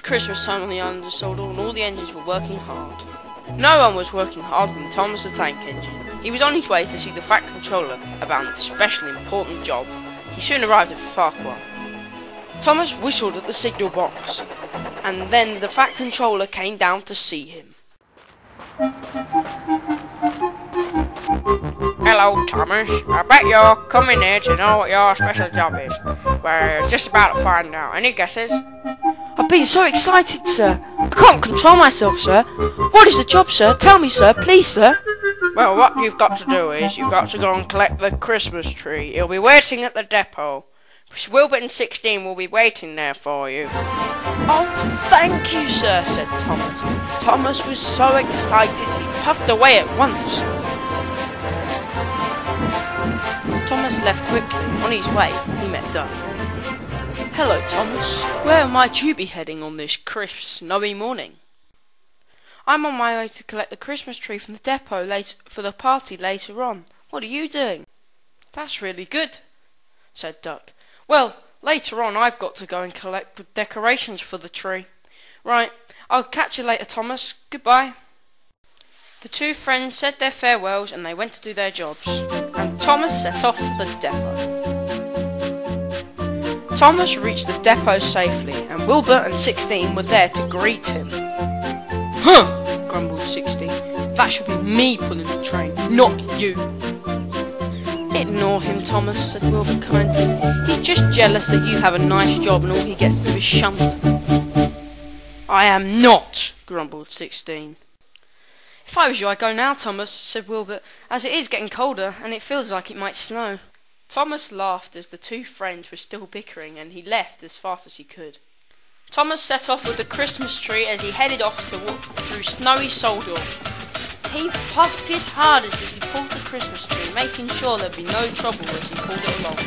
Christmas time on the island of Sodor, and all the engines were working hard. No one was working harder than Tomas the tank engine. He was on his way to see the Fat Controller about a specially important job. He soon arrived at Farquhar. Tomas whistled at the signal box, and then the Fat Controller came down to see him. Hello, Tomas. I bet you're coming here to know what your special job is. We're just about to find out. Any guesses? I've been so excited, sir. I can't control myself, sir. What is the job, sir? Tell me, sir. Please, sir. Well, what you've got to do is you've got to go and collect the Christmas tree. It'll be waiting at the depot. Wilburton 16 will be waiting there for you. Oh, thank you, sir, said Tomas. Tomas was so excited he puffed away at once. Tomas left quickly. On his way, he met Doug. Hello, Tomas. Where might you be heading on this crisp, snowy morning? I'm on my way to collect the Christmas tree from the depot for the party later on. What are you doing? That's really good, said Duck. Well, later on I've got to go and collect the decorations for the tree. Right, I'll catch you later, Tomas. Goodbye. The two friends said their farewells and they went to do their jobs, and Tomas set off for the depot. Tomas reached the depot safely, and Wilbur and 16 were there to greet him. Huh, grumbled 16. That should be me pulling the train, not you. Ignore him, Tomas, said Wilbur kindly. He's just jealous that you have a nice job and all he gets to do is shunt. I am not, grumbled 16. If I was you, I'd go now, Tomas, said Wilbur, as it is getting colder and it feels like it might snow. Tomas laughed as the two friends were still bickering, and he left as fast as he could. Tomas set off with the Christmas tree as he headed off to walk through snowy Sodor. He puffed his hardest as he pulled the Christmas tree, making sure there'd be no trouble as he pulled it along.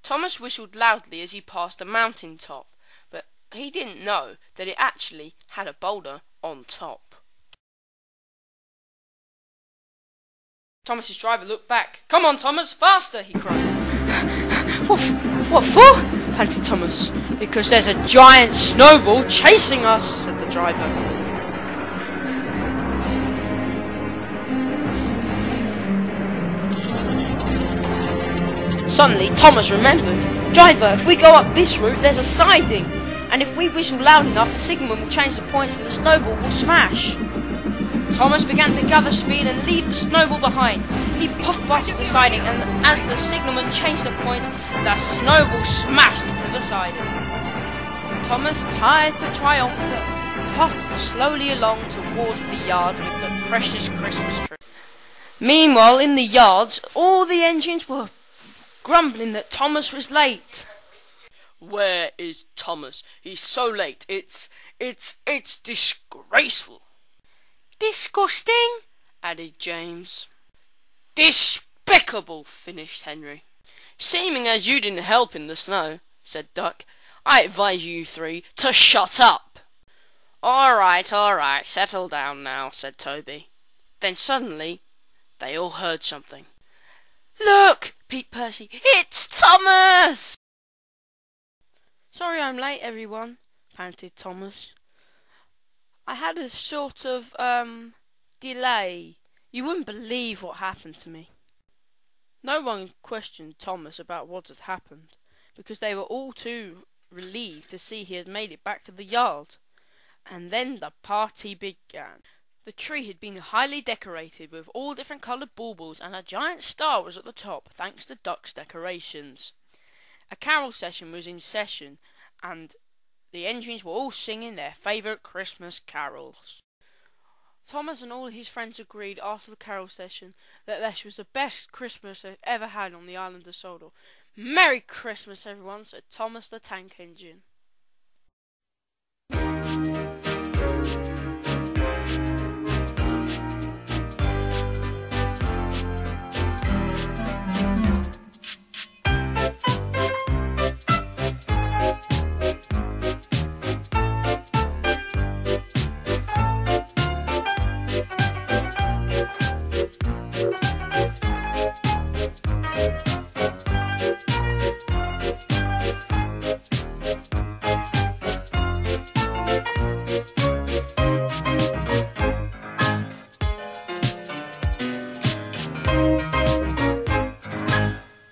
Tomas whistled loudly as he passed a mountain top, but he didn't know that it actually had a boulder on top. Tomas's driver looked back. Come on, Tomas, faster, he cried. What for? panted Tomas. Because there's a giant snowball chasing us, said the driver. Suddenly, Tomas remembered. Driver, if we go up this route, there's a siding. And if we whistle loud enough, the signalman will change the points and the snowball will smash. Tomas began to gather speed and leave the snowball behind. He puffed past the siding, and as the signalman changed the points, the snowball smashed into the siding. Tomas, tired but triumphant, puffed slowly along towards the yard with the precious Christmas tree. Meanwhile, in the yards, all the engines were grumbling that Tomas was late. Where is Tomas? He's so late. It's disgraceful. Disgusting, added James. Despicable, finished Henry. Seeming as you didn't help in the snow, said Duck, I advise you three to shut up. All right, settle down now, said Toby. Then suddenly, they all heard something. Look, peeped Percy, it's Tomas! Sorry I'm late, everyone, panted Tomas. I had a sort of, delay. You wouldn't believe what happened to me. No one questioned Tomas about what had happened, because they were all too relieved to see he had made it back to the yard. And then the party began. The tree had been highly decorated with all different coloured baubles, and a giant star was at the top, thanks to Duck's decorations. A carol session was in session, and the engines were all singing their favourite Christmas carols. Tomas and all his friends agreed after the carol session that this was the best Christmas they'd ever had on the island of Sodor. Merry Christmas, everyone, said Tomas the tank engine.